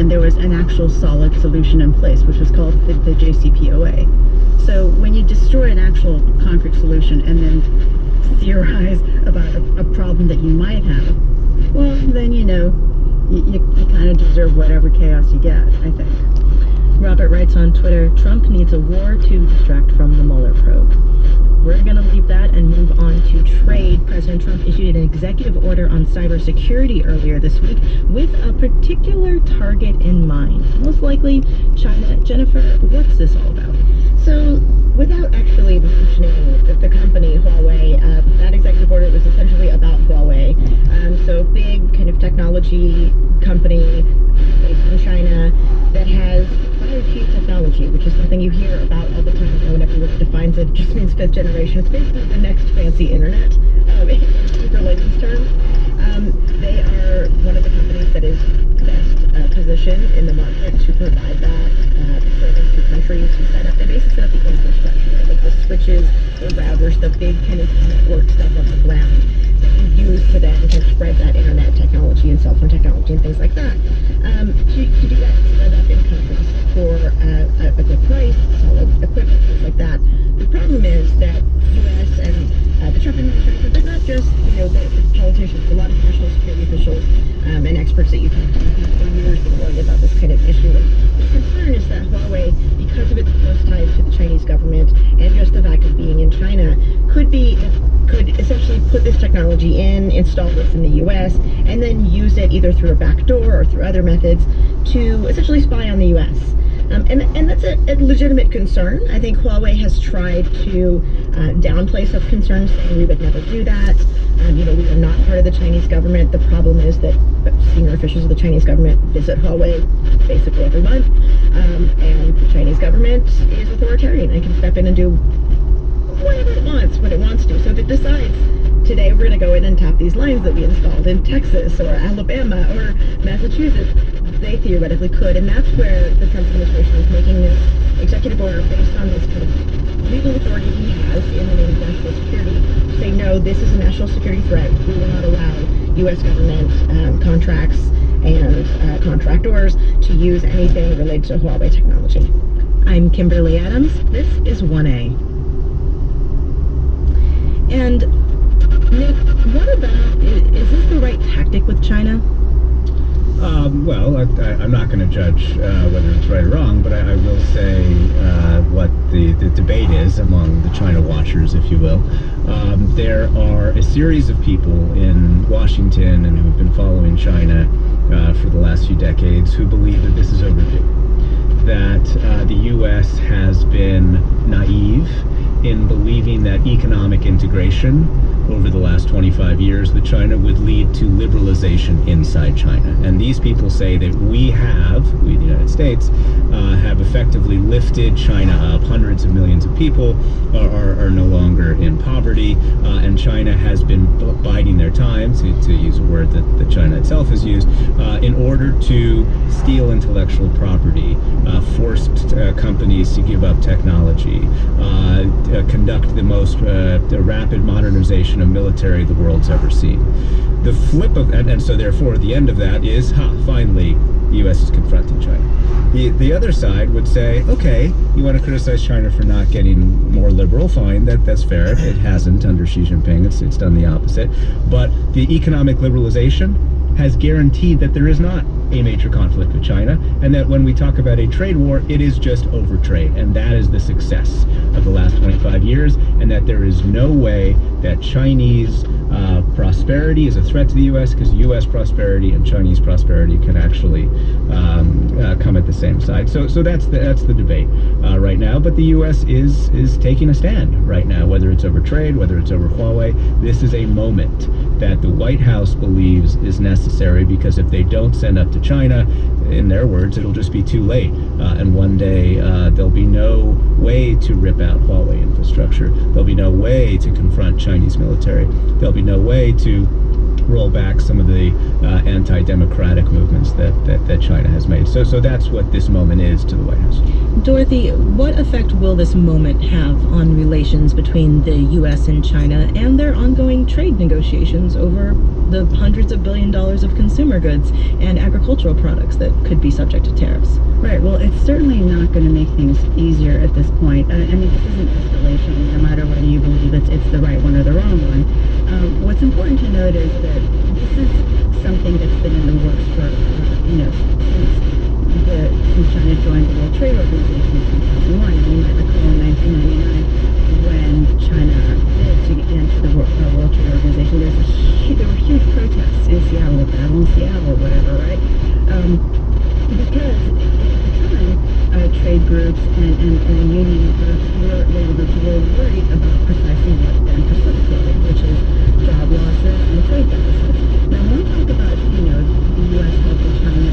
and there was an actual solid solution in place, which was called the JCPOA. So when you destroy an actual concrete solution and then theorize about a problem that you might have, well, then you kind of deserve whatever chaos you get, I think. Robert writes on Twitter, Trump needs a war to distract from the Mueller probe. We're going to leave that and move on to trade. President Trump issued an executive order on cybersecurity earlier this week with a particular target in mind. Most likely China. Jennifer, what's this all about? So, without actually mentioning the company Huawei, that executive order was essentially about Huawei. So, big kind of technology company based in China that has 5G technology, which is something you hear about all the time. When everyone defines it, it just means fifth generation. It's basically the next fancy internet, in super layman's terms. They are one of the companies that is best positioned in the market to provide that service to countries who set up. They basically set up the infrastructure, like the switches, the routers, the big kind of network stuff on the ground that you use to then kind of spread that internet technology and cell phone technology and things like that. To do that, set up in countries for a good price, solid equipment, things like that. The problem is that U.S. and the Trump administration, they're not just the politicians. A lot of national security officials and experts that you talk to have for years been worried about this kind of issue. And the concern is that Huawei, because of its close ties to the Chinese government and just the fact of being in China, could essentially put this technology in, install this in the U.S., and then use it either through a back door or through other methods to essentially spy on the U.S. And that's a legitimate concern. I think Huawei has tried to downplay such concerns, saying we would never do that. We are not part of the Chinese government. The problem is that senior officials of the Chinese government visit Huawei basically every month. And the Chinese government is authoritarian and can step in and do whatever it wants when it wants to. So if it decides, today we're going to go in and tap these lines that we installed in Texas or Alabama or Massachusetts, they theoretically could. And that's where the Trump administration is making this executive order based on this kind of legal authority he has in the name of national security to say, no, this is a national security threat. We will not allow U.S. government contracts and contractors to use anything related to Huawei technology. I'm Kimberly Adams. This is 1A. And Nick, what about, is this the right tactic with China? Well, I'm not going to judge whether it's right or wrong, but I will say what the debate is among the China watchers, if you will. There are a series of people in Washington and who've been following China for the last few decades who believe that this is overdue, that the U.S. has been naive in believing that economic integration over the last 25 years with China would lead to liberalization inside China. And these people say that we, the United States, have effectively lifted China up. Hundreds of millions of people are no longer in poverty, and China has been biding their time, to use a word that China itself has used, in order to steal intellectual property, forced companies to give up technology, conduct the most rapid modernization of military the world's ever seen. The flip of, and so therefore the end of that is, finally, the U.S. is confronting China. The other side would say, okay, you want to criticize China for not getting more liberal, fine, that's fair. It hasn't under Xi Jinping, it's done the opposite. But the economic liberalization has guaranteed that there is not a major conflict with China, and that when we talk about a trade war, it is just over trade, and that is the success of the last 25 years, and that there is no way that Chinese prosperity is a threat to the U.S., because U.S. prosperity and Chinese prosperity can actually come at the same side. So that's the debate right now. But the U.S. is taking a stand right now, whether it's over trade, whether it's over Huawei. This is a moment that the White House believes is necessary, because if they don't send up to China, in their words, it'll just be too late. And one day there'll be no way to rip out Huawei infrastructure. There'll be no way to confront Chinese military. There'll be no way to roll back some of the anti-democratic movements that China has made. So that's what this moment is to the White House. Dorothy, what effect will this moment have on relations between the U.S. and China and their ongoing trade negotiations over the hundreds of $billions of consumer goods and agricultural products that could be subject to tariffs? Right. Well, it's certainly not going to make things easier at this point. I mean, this isn't escalation, no matter whether you believe it's the right one or the wrong one. What's important to note is that this is something that's been in the works for, since China joined the World Trade Organization in 2001. And you might recall in 1999 when China did to get into the World Trade Organization, there were huge protests in Seattle, battle in Seattle, or whatever, right? Because at the time, trade groups and union groups labor groups were worried about precisely what then precipitated, which is job losses and trade deficits. Now, when we talk about, the U.S. helping China,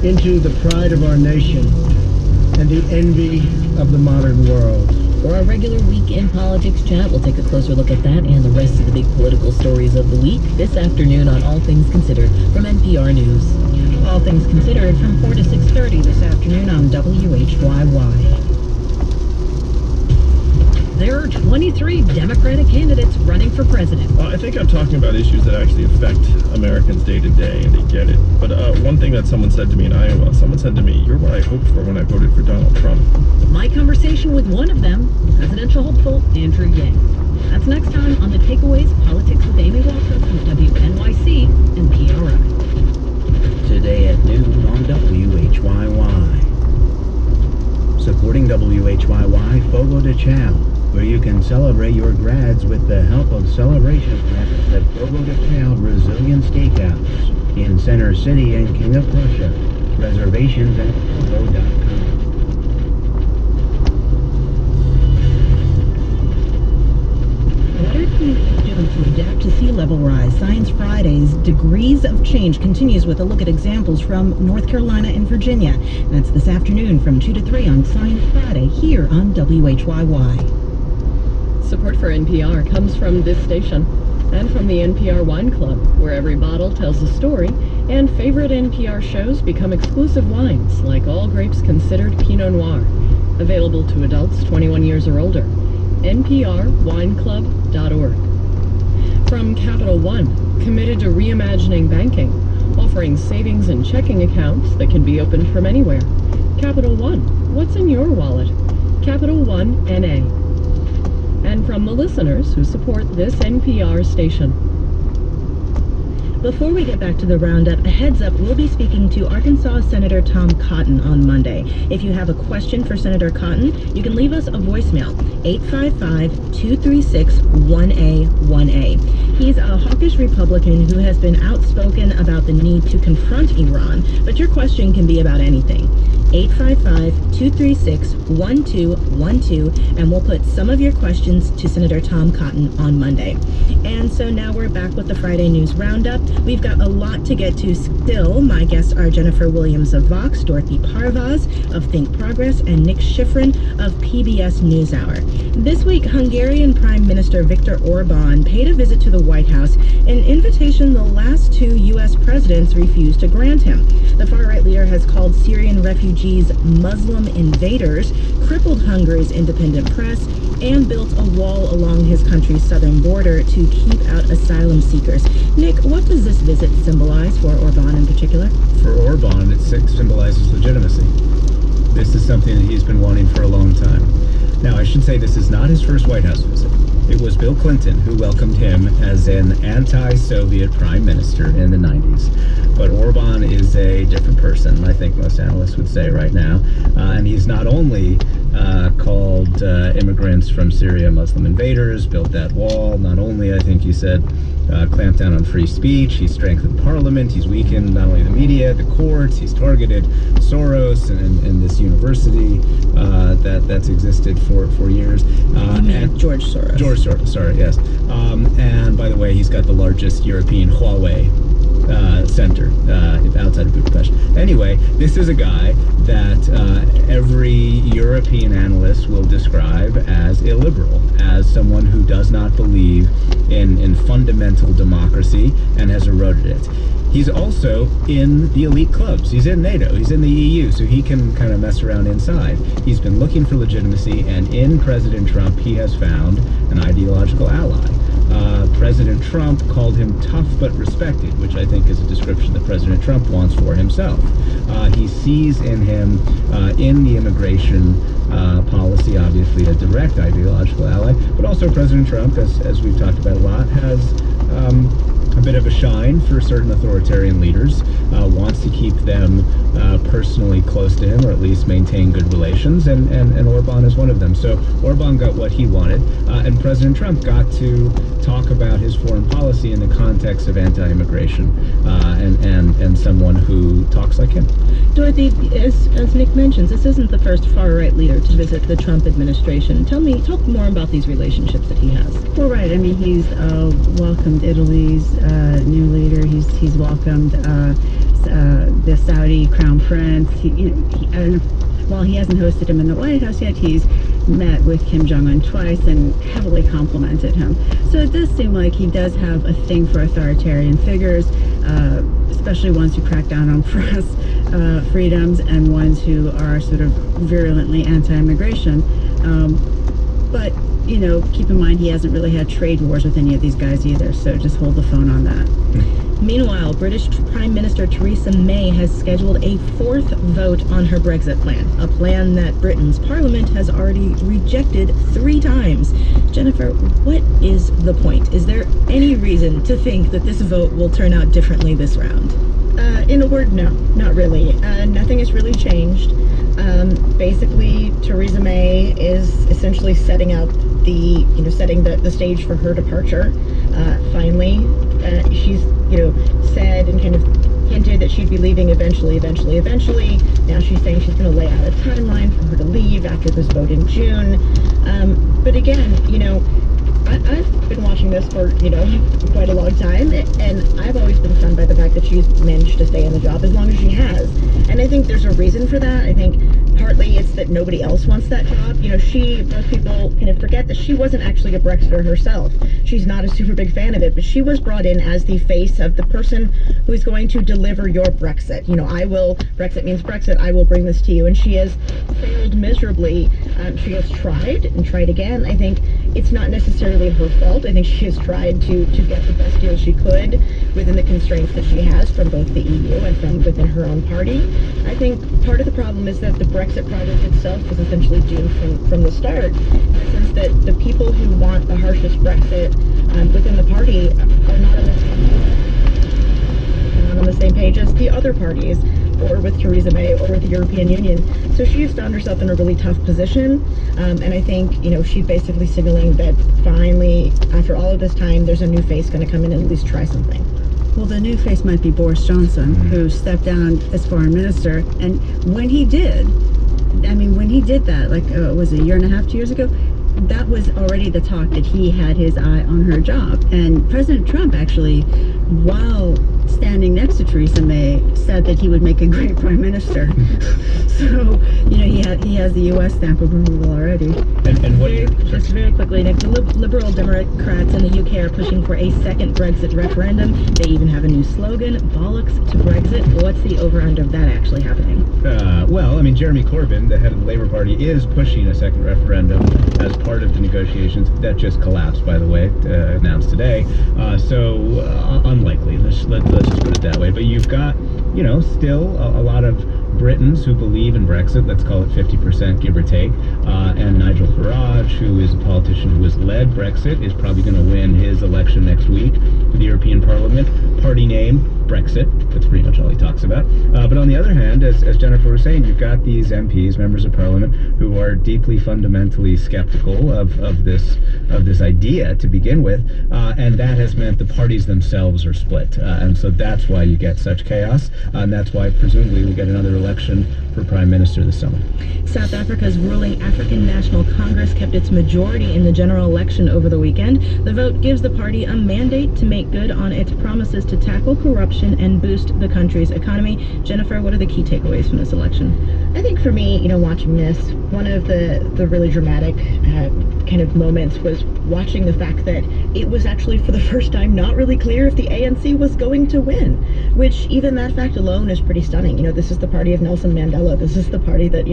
into the pride of our nation and the envy of the modern world. For our regular Week in Politics chat, we'll take a closer look at that and the rest of the big political stories of the week this afternoon on All Things Considered from NPR News. All Things Considered from 4 to 6:30 this afternoon on WHYY. There are 23 Democratic candidates running for president. I think I'm talking about issues that actually affect Americans day to day, and they get it. But one thing that someone said to me in Iowa, someone said to me, "You're what I hoped for when I voted for Donald Trump." My conversation with one of them, presidential hopeful Andrew Yang. That's next time on The Takeaways Politics with Amy Walker from WNYC and PRI. Today at noon on WHYY. Supporting WHYY, Fogo de Chao. where you can celebrate your grads with the help of celebration classes at Fogo de Chão Brazilian Steakhouse in Center City and King of Prussia. Reservations at fogo.com. What are communities doing to adapt to sea level rise? Science Friday's Degrees of Change continues with a look at examples from North Carolina and Virginia. That's this afternoon from 2 to 3 on Science Friday here on WHYY. Support for NPR comes from this station and from the NPR Wine Club, where every bottle tells a story and favorite NPR shows become exclusive wines, like All Grapes Considered Pinot Noir. Available to adults 21 years or older. NPRWineclub.org. From Capital One, committed to reimagining banking, offering savings and checking accounts that can be opened from anywhere. Capital One, what's in your wallet? Capital One NA. And from the listeners who support this NPR station. Before we get back to the roundup, a heads up, we'll be speaking to Arkansas Senator Tom Cotton on Monday. If you have a question for Senator Cotton, you can leave us a voicemail, 855-236-1A1A. He's a hawkish Republican who has been outspoken about the need to confront Iran, but your question can be about anything. 855-236-1212, and we'll put some of your questions to Senator Tom Cotton on Monday. And so now we're back with the Friday News Roundup. We've got a lot to get to still. My guests are Jennifer Williams of Vox, Dorothy Parvaz of Think Progress, and Nick Schifrin of PBS NewsHour. This week, Hungarian Prime Minister Viktor Orban paid a visit to the White House, an invitation the last two U.S. presidents refused to grant him. The far-right leader has called Syrian refugees Muslim invaders, crippled Hungary's independent press, and built a wall along his country's southern border to keep out asylum seekers. Nick, what does this visit symbolize for Orban in particular? For Orban, it symbolizes legitimacy. This is something that he's been wanting for a long time. Now, I should say this is not his first White House visit. It was Bill Clinton who welcomed him as an anti-Soviet prime minister in the 90s. But Orban is a different person, I think most analysts would say right now. And he's not only called immigrants from Syria Muslim invaders, built that wall, not only, I think he said, clamped down on free speech, he's strengthened parliament, he's weakened not only the media, the courts, he's targeted Soros and this university that's existed for years. And George Soros. George Soros, sorry, yes. And by the way, he's got the largest European Huawei center outside of Budapest. Anyway, this is a guy that every European analyst will describe as illiberal, as someone who does not believe in fundamental democracy and has eroded it. He's also in the elite clubs. He's in NATO. He's in the EU, so he can kind of mess around inside. He's been looking for legitimacy, and in President Trump, he has found an ideological ally. President Trump called him tough but respected, which I think is a description that President Trump wants for himself. He sees in him, in the immigration policy, obviously a direct ideological ally, but also President Trump, as we've talked about a lot, has a bit of a shine for certain authoritarian leaders, wants to keep them personally close to him, or at least maintain good relations, and Orban is one of them. So Orban got what he wanted, and President Trump got to talk about his foreign policy in the context of anti-immigration, and someone who talks like him. Dorothy, as Nick mentions, this isn't the first far-right leader to visit the Trump administration. Talk more about these relationships that he has. Well, right. I mean, he's welcomed Italy's new leader. He's welcomed the Saudi crown prince. I don't know, while he hasn't hosted him in the White House yet, he's met with Kim Jong-un twice and heavily complimented him. So it does seem like he does have a thing for authoritarian figures, especially ones who crack down on press freedoms and ones who are sort of virulently anti-immigration. But, you know, keep in mind he hasn't really had trade wars with any of these guys either, so just hold the phone on that. Meanwhile, British Prime Minister Theresa May has scheduled a fourth vote on her Brexit plan, a plan that Britain's Parliament has already rejected 3 times. Jennifer, what is the point? Is there any reason to think that this vote will turn out differently this round? In a word, no, not really. Nothing has really changed. Basically, Theresa May is essentially setting out the setting the stage for her departure. Finally, she's said and kind of hinted that she'd be leaving eventually. Now she's saying she's going to lay out a timeline for her to leave after this vote in June. But again, I've been watching this for quite a long time, and I've always been stunned by the fact that she's managed to stay in the job as long as she has. And I think there's a reason for that. I think partly it's that nobody else wants that job. Most people kind of forget that she wasn't actually a Brexiter herself. She's not a super big fan of it, but she was brought in as the face of the person who is going to deliver your Brexit. Brexit means Brexit, I will bring this to you. And she has failed miserably. She has tried and tried again. I think it's not necessarily her fault. I think she has tried to get the best deal she could within the constraints that she has from both the EU and from within her own party. I think part of the problem is that the Brexit project itself was essentially doomed from the start, in the sense that the people who want the harshest Brexit within the party are not on the same page as the other parties, or with Theresa May, or with the European Union. So she's found herself in a really tough position, and I think she's basically signaling that finally, after all of this time, there's a new face going to come in and at least try something. Well, the new face might be Boris Johnson, who stepped down as foreign minister. And when he did that, was it a year and a half, 2 years ago, that was already the talk that he had his eye on her job. And President Trump actually, while standing next to Theresa May, said that he would make a great prime minister. So, he has the U.S. stamp of approval already. And what Just very quickly, Nick, the Liberal Democrats in the UK are pushing for a second Brexit referendum. They even have a new slogan, bollocks to Brexit. What's the over-under of that actually happening? Jeremy Corbyn, the head of the Labour Party, is pushing a second referendum as part of the negotiations. That just collapsed, by the way, announced today. Unlikely. Let's just put it that way. But you've got, still a lot of Britons who believe in Brexit, let's call it 50%, give or take, and Nigel Farage, who is a politician who has led Brexit, is probably going to win his election next week for the European Parliament. Party name, Brexit. That's pretty much all he talks about. But on the other hand, as Jennifer was saying, you've got these MPs, members of Parliament, who are deeply fundamentally skeptical of this idea to begin with, and that has meant the parties themselves are split. And so that's why you get such chaos, and that's why presumably we get another election for Prime Minister this summer. South Africa's ruling African National Congress kept its majority in the general election over the weekend. The vote gives the party a mandate to make good on its promises to tackle corruption and boost the country's economy. Jennifer, what are the key takeaways from this election? I think for me, watching this, one of the really dramatic kind of moments was watching the fact that it was actually for the first time not really clear if the ANC was going to win, which even that fact alone is pretty stunning. This is the party of Nelson Mandela. This is the party that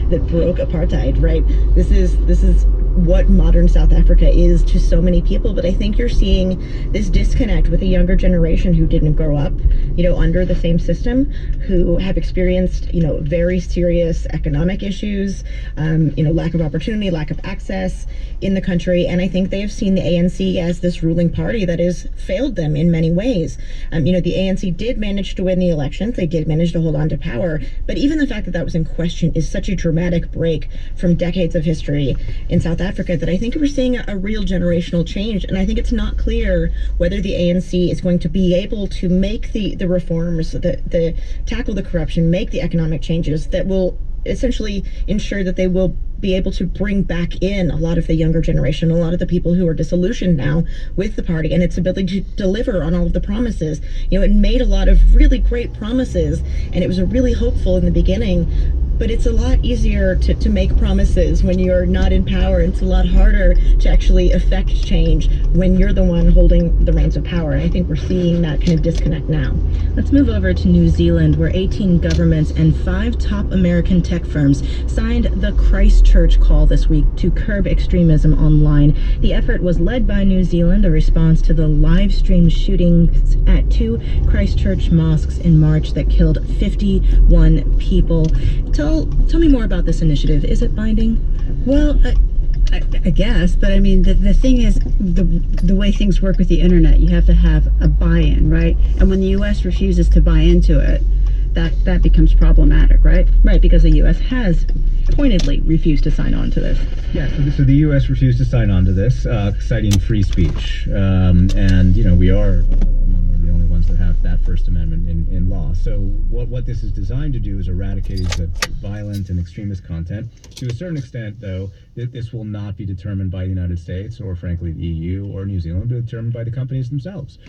that broke apartheid, right? This is what modern South Africa is to so many people. But I think you're seeing this disconnect with a younger generation who didn't grow up under the same system, who have experienced very serious economic issues, lack of opportunity, lack of access in the country. And I think they have seen the ANC as this ruling party that has failed them in many ways. The ANC did manage to win the elections. They did manage to hold on to power. But even the fact that that was in question is such a dramatic break from decades of history in South Africa that I think we're seeing a real generational change. And I think it's not clear whether the ANC is going to be able to make the reforms, the tackle the corruption, make the economic changes that will essentially ensure that they will be able to bring back in a lot of the younger generation, a lot of the people who are disillusioned now with the party and its ability to deliver on all of the promises. It made a lot of really great promises, and it was really hopeful in the beginning, but it's a lot easier to make promises when you're not in power. It's a lot harder to actually affect change when you're the one holding the reins of power. And I think we're seeing that kind of disconnect now. Let's move over to New Zealand, where 18 governments and 5 top American tech firms signed the Christchurch Call this week to curb extremism online. The effort was led by New Zealand, a response to the live stream shootings at 2 Christchurch mosques in March that killed 51 people. Tell me more about this initiative. Is it binding? Well, I guess, but I mean, the thing is, the way things work with the internet, you have to have a buy-in, right? And when the U.S. refuses to buy into it, that becomes problematic, right? Right, because the U.S. has pointedly refused to sign on to this. Yeah, so the U.S. refused to sign on to this, citing free speech. And, you know, we are among one of the only ones that have that First Amendment in law. So what this is designed to do is eradicate the violent and extremist content. To a certain extent, though, this will not be determined by the United States or, frankly, the EU or New Zealand, but determined by the companies themselves.